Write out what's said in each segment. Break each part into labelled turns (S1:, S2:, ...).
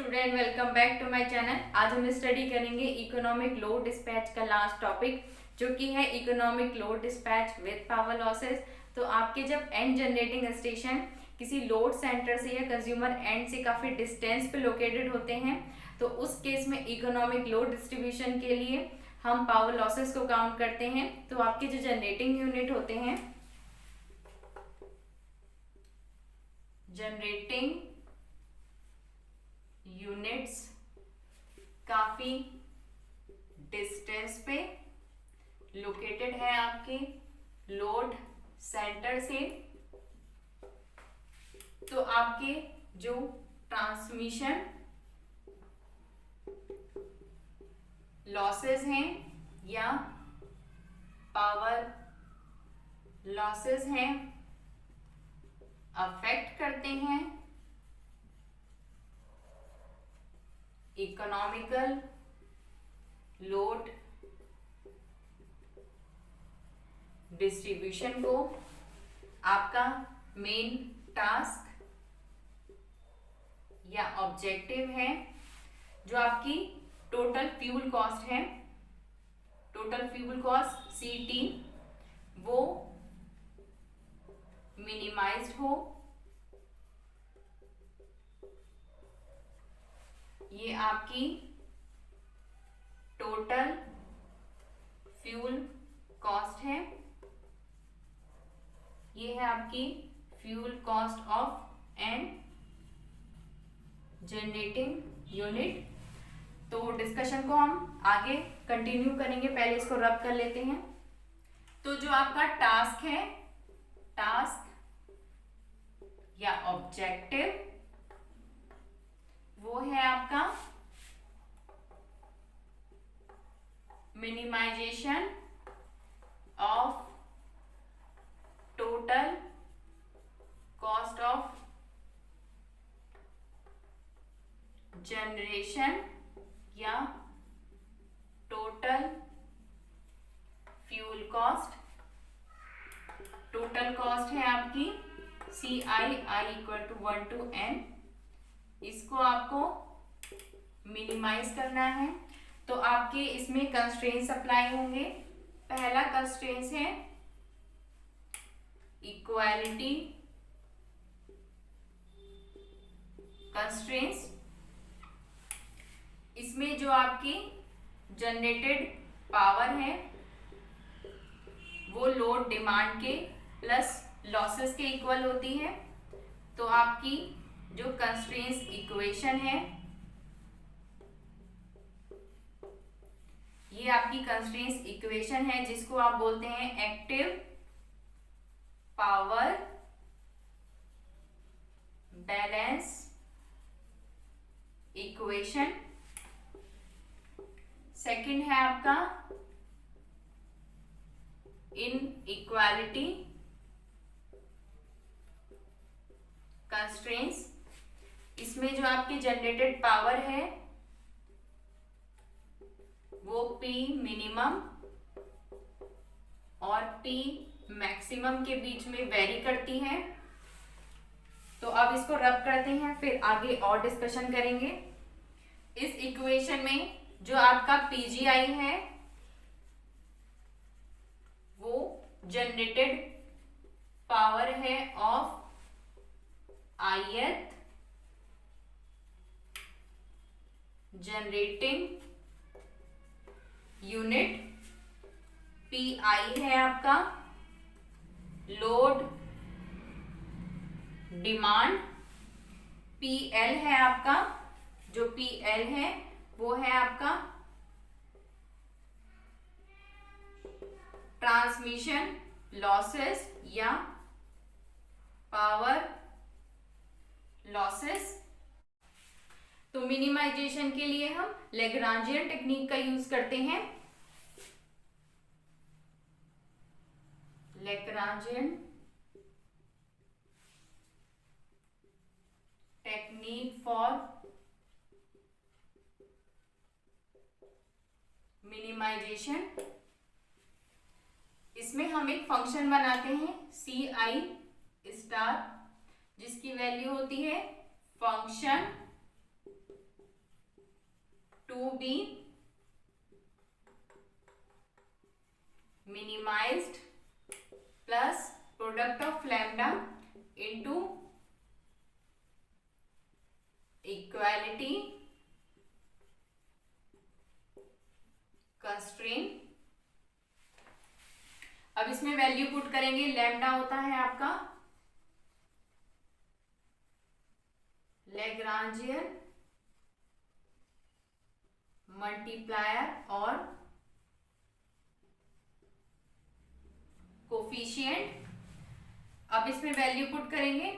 S1: Student, welcome back to my channel. आज हम study करेंगे इकोनॉमिक लोड डिस्पैच का लास्ट टॉपिक, जो कि है economic load dispatch with power losses. तो आपके जब एंड जनरेटिंग स्टेशन किसी लोड सेंटर से या कंज्यूमर एंड से काफ़ी डिस्टेंस पे लोकेटेड होते हैं, तो उस केस में इकोनॉमिक लोड डिस्ट्रीब्यूशन के लिए हम पावर लॉसेस को काउंट करते हैं। तो आपके जो जनरेटिंग यूनिट होते हैं, जनरेटिंग यूनिट्स काफी डिस्टेंस पे लोकेटेड है आपके लोड सेंटर से, तो आपके जो ट्रांसमिशन लॉसेस हैं या पावर लॉसेस हैं अफेक्ट करते हैं इकोनॉमिकल लोड डिस्ट्रीब्यूशन को। आपका मेन टास्क या ऑब्जेक्टिव है, जो आपकी टोटल फ्यूल कॉस्ट है, टोटल फ्यूल कॉस्ट CT, वो मिनिमाइज्ड हो। ये आपकी टोटल फ्यूल कॉस्ट है, ये है आपकी fuel cost of an generating unit. तो डिस्कशन को हम आगे कंटिन्यू करेंगे, पहले इसको रब कर लेते हैं। तो जो आपका टास्क है, टास्क या ऑब्जेक्टिव, वो है आपका minimisation of total cost of generation या total fuel cost. Total cost है आपकी CI = 1 to N। इसको आपको मिनिमाइज करना है, तो आपके इसमें कंस्ट्रेंट्स अप्लाई होंगे। पहला कंस्ट्रेंट्स है इक्वालिटी कंस्ट्रेंट्स। इसमें जो आपकी जनरेटेड पावर है वो लोड डिमांड के प्लस लॉसेस के इक्वल होती है। तो आपकी जो कंस्ट्रेंट्स इक्वेशन है, ये आपकी कंस्ट्रेंट्स इक्वेशन है, जिसको आप बोलते हैं active power balance equation. Second है आपका इनइक्वालिटी कंस्ट्रेंट्स। इसमें जो आपकी जनरेटेड पावर है वो P मिनिमम और P मैक्सिमम के बीच में वेरी करती है। तो अब इसको रब करते हैं, फिर आगे और डिस्कशन करेंगे। इस इक्वेशन में जो आपका PGI है वो जनरेटेड पावर है of ith generating unit. PI है आपका लोड डिमांड। PL है आपका, जो PL है वो है आपका ट्रांसमिशन लॉसेस या पावर लॉसेस। तो मिनिमाइजेशन के लिए हम लैग्रांजियन टेक्निक का यूज करते हैं। Lagrangian technique for minimization. इसमें हम एक फंक्शन बनाते हैं CI स्टार, जिसकी वैल्यू होती है function to be minimized plus product of lambda into equality constraint. अब इसमें वैल्यू पुट करेंगे। लैम्डा होता है आपका लैग्रांजियन मल्टीप्लायर और कोफिशिएंट। अब इसमें वैल्यू पुट करेंगे।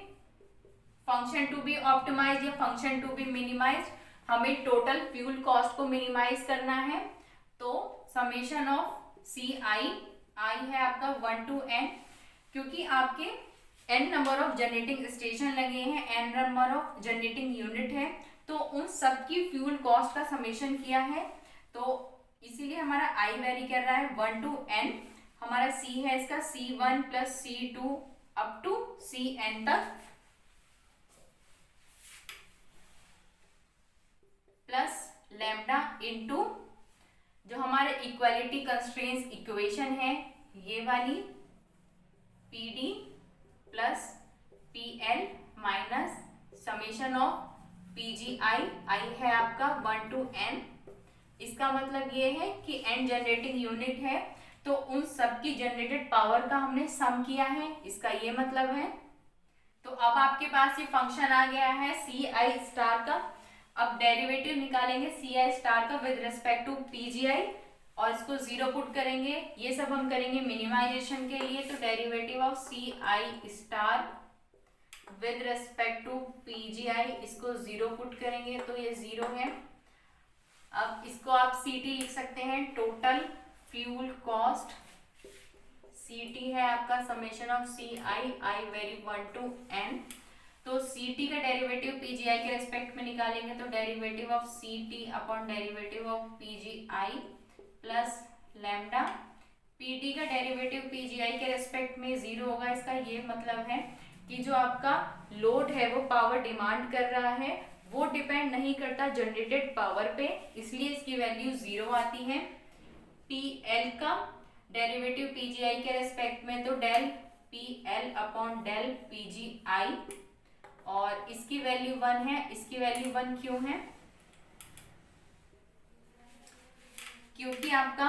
S1: फंक्शन टू बी ऑप्टिमाइज या फंक्शन टू बी मिनिमाइज, हमें टोटल फ्यूल कॉस्ट को मिनिमाइज करना है। तो समेशन ऑफ सी आई, आई है आपका 1 to n, क्योंकि आपके n number of generating station लगे हैं, n number of generating unit है, तो उन सब की फ्यूल कॉस्ट का समेशन किया है। तो इसीलिए हमारा i वेरी कर रहा है 1 to n। हमारा c है इसका c1 plus c2 up to cn तक, प्लस लैम्डा इनटू जो हमारे इक्वालिटी कंस्ट्रेंट्स इक्वेशन है ये वाली PD plus PL minus summation of PGI, I है आपका 1 to n। इसका मतलब ये है कि n जनरेटिंग यूनिट है तो उन सबकी जनरेटेड पावर का हमने सम किया है, इसका ये मतलब है। तो अब आपके पास ये फंक्शन आ गया है CI स्टार का। अब डेरिवेटिव निकालेंगे CI स्टार का विद रिस्पेक्ट टू PGI और इसको 0 पुट करेंगे। ये सब हम करेंगे मिनिमाइजेशन के लिए। तो derivative of CI star with respect to PGI, इसको 0 पुट करेंगे तो ये 0 है। अब इसको आप CT लिख सकते हैं, टोटल फ्यूल कॉस्ट। CT है आपका summation of CI, I very 1 to n। तो CT का डेरिवेटिव PGI के रेस्पेक्ट में निकालेंगे तो derivative of CT upon derivative of PGI plus lambda. PD का डेरिवेटिव PGI के रेस्पेक्ट में 0 होगा। इसका ये मतलब है कि जो आपका लोड है वो पावर डिमांड कर रहा है, वो डिपेंड नहीं करता जनरेटेड पावर पे, इसलिए इसकी वैल्यू 0 आती है। PL का डेरिवेटिव PGI के रेस्पेक्ट में तो del PL upon del PGI, और इसकी वैल्यू 1 है। इसकी वैल्यू 1 क्यों है? क्योंकि आपका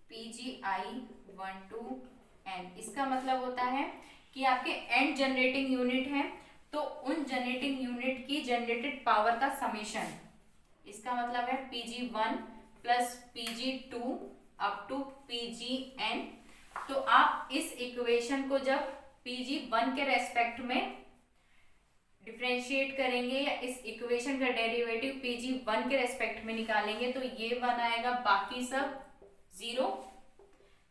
S1: PGI 1 to n, इसका मतलब होता है कि आपके n जनरेटिंग यूनिट है तो उन जनरेटिंग यूनिट की जनरेटेड पावर का समेशन, इसका मतलब है PG1 plus PG2 up to PGN। तो आप इस इक्वेशन को जब PG1 के रेस्पेक्ट में डिफरेंशिएट करेंगे या इस इक्वेशन का डेरिवेटिव PG1 के रेस्पेक्ट में निकालेंगे तो ये 1 आएगा, बाकी सब 0।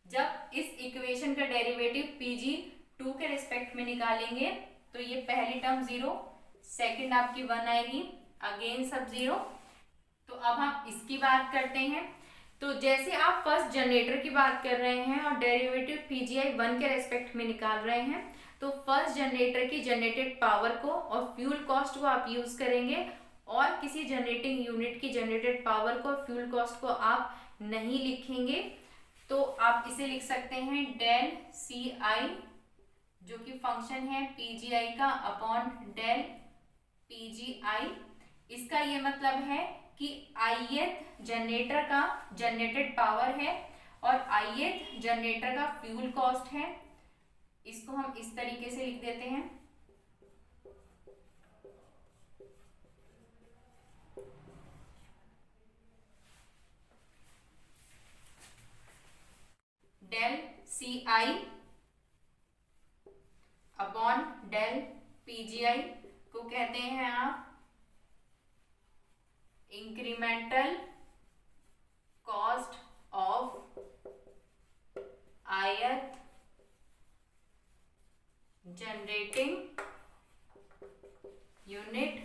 S1: जब इस इक्वेशन का डेरिवेटिव PG2 के रेस्पेक्ट में निकालेंगे तो ये पहली टर्म 0, सेकंड आपकी 1 आएगी, अगेन सब 0। तो अब हम इसकी बात करते हैं। तो जैसे आप फर्स्ट जनरेटर की बात कर रहे हैं और डेरिवेटिव PGI 1 के रेस्पेक्ट में निकाल रहे हैं, तो फर्स्ट जनरेटर की जनरेटेड पावर को और फ्यूल कॉस्ट को आप यूज करेंगे, और किसी जनरेटिंग यूनिट की जनरेटेड पावर को और फ्यूल कॉस्ट को आप नहीं लिखेंगे। तो आप इसे लिख सकते हैं डेल CI जो कि फंक्शन है PGI का अपॉन डेल PGI। इसका ये मतलब है कि ith जनरेटर का जनरेटेड पावर है और ith जनरेटर का फ्यूल कॉस्ट है। इसको हम इस तरीके से लिख देते हैं, del CI upon del PGI को कहते हैं आप incremental cost of ith generating unit.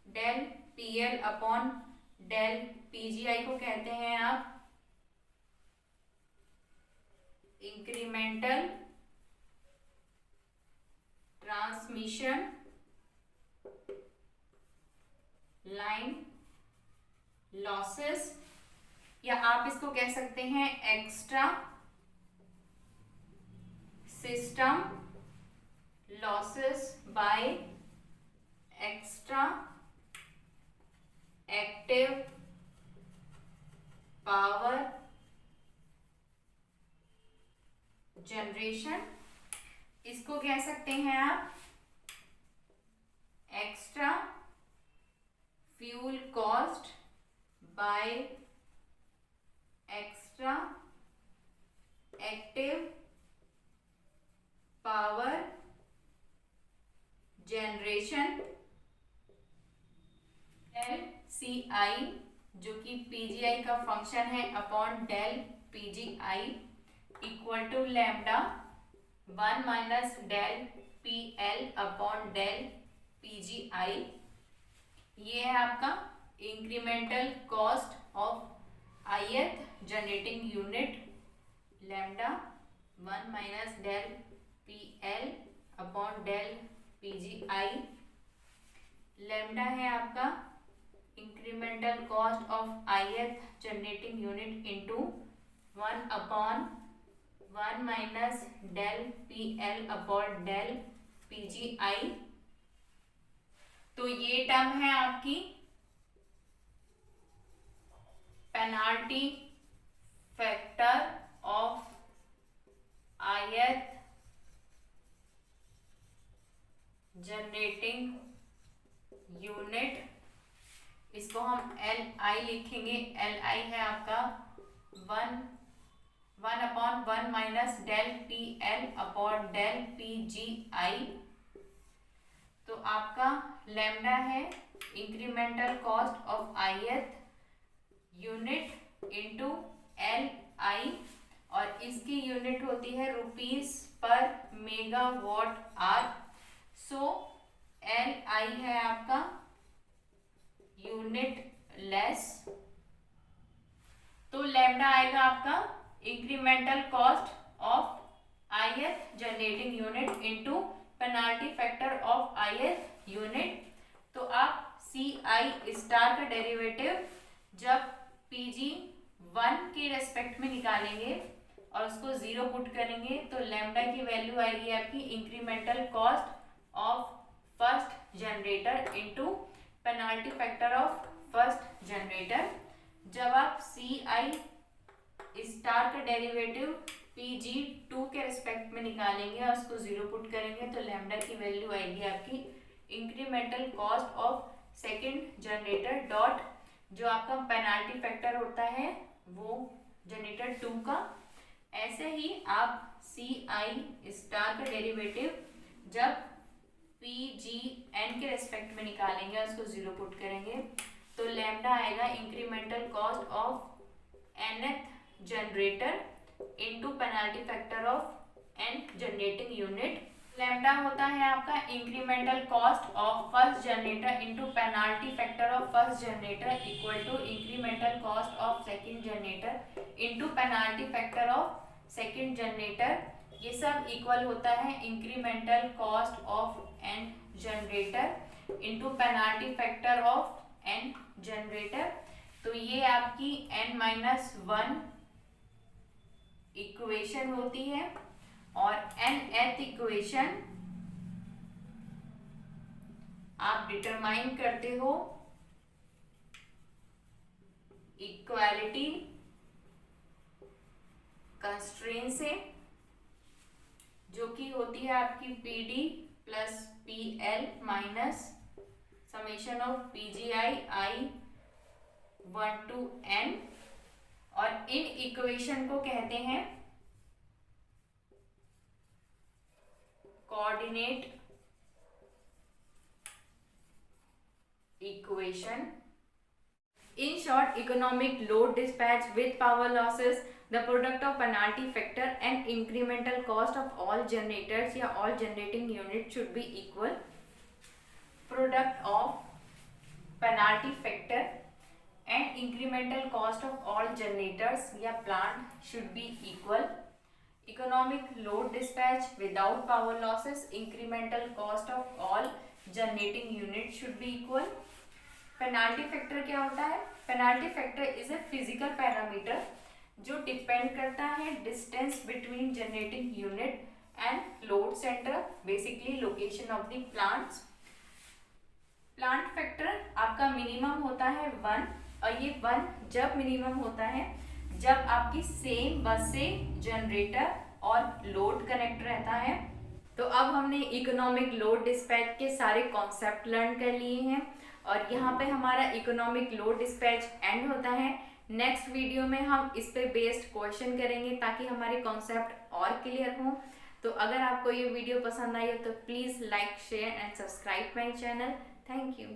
S1: Del PL upon del PGI को कहते हैं आप इंक्रीमेंटल ट्रांसमिशन लाइन लॉसेस, या आप इसको कह सकते हैं extra system losses by extra active power generation. इसको कह सकते हैं आप extra fuel cost by extra active power generation. Del C I जो कि पीजीआई का फंक्शन है upon del PGI equal to lambda 1 minus del P L upon del PGI. ये है आपका incremental cost of ith generating unit, lambda 1 minus del P L upon del PGI. Lambda है आपका incremental cost of ith generating unit into 1 upon 1 minus del P L upon del PGI. तो ये term है आपकी penalty factor of ith generating unit. इसको हम L I लिखेंगे। L I है आपका 1 upon 1 minus del P L upon del P G I. तो आपका लैम्डा है incremental cost of ith unit into L I, और इसकी यूनिट होती है रुपीस पर megawatt hour. So L I है आपका यूनिट लेस। तो लैम्डा आएगा आपका incremental cost of ith generating unit into penalty factor of ith unit. तो आप सी आई स्टार का डेरिवेटिव जब पीजी 1 के रेस्पेक्ट में निकालेंगे और उसको 0 पुट करेंगे तो लैम्डा की वैल्यू आएगी आपकी incremental cost of first generator into penalty factor of first generator. जब आप सी आई स्टार का डेरिवेटिव पीजी 2 के रेस्पेक्ट में निकालेंगे और उसको 0 पुट करेंगे तो लैम्डा की वैल्यू आएगी आपकी incremental cost of second generator dot जो आपका पेनाल्टी फैक्टर होता है वो जनरेटर 2 का। ऐसे ही आप सी आई स्टार का डेरिवेटिव जब पी जी एन के रेस्पेक्ट में निकालेंगे और उसको 0 पुट करेंगे तो लैम्डा आएगा incremental cost of nth generator into penalty factor of n generating unit. Lambda होता है आपका incremental cost of first generator into penalty factor of first generator equal to incremental cost of second generator into penalty factor of second generator. ये सब equal होता है incremental cost of n generator into penalty factor of n generator. तो ये आपकी n-1 equation होती है और nth इक्वेशन आप डिटरमाइन करते हो इक्वालिटी कंस्ट्रेंट से, जो कि होती है आपकी PD plus PL minus summation of PGI I 1 to n। और इन इक्वेशन को कहते हैं coordinate equation. In short, economic load dispatch with power losses, the product of penalty factor and incremental cost of all generators या all generating units should be equal. Product of penalty factor and incremental cost of all generators या plant should be equal. Economic load dispatch without power losses, incremental cost of all generating units should be equal. Penalty factor क्या होता है? Penalty factor is a physical parameter जो depend करता है distance between generating unit and load centre, basically location of the plants. Plant factor आपका minimum होता है 1, और ये 1 जब मिनिमम होता है जब आपकी सेम बस से जनरेटर और लोड कनेक्ट रहता है। तो अब हमने इकोनॉमिक लोड डिस्पैच के सारे कॉन्सेप्ट लर्न कर लिए हैं और यहाँ पे हमारा इकोनॉमिक लोड डिस्पैच एंड होता है। नेक्स्ट वीडियो में हम इस पे बेस्ड क्वेश्चन करेंगे ताकि हमारे कॉन्सेप्ट और क्लियर हो। तो अगर आपको ये वीडियो पसंद आई हो तो please like, share and subscribe my channel. Thank you.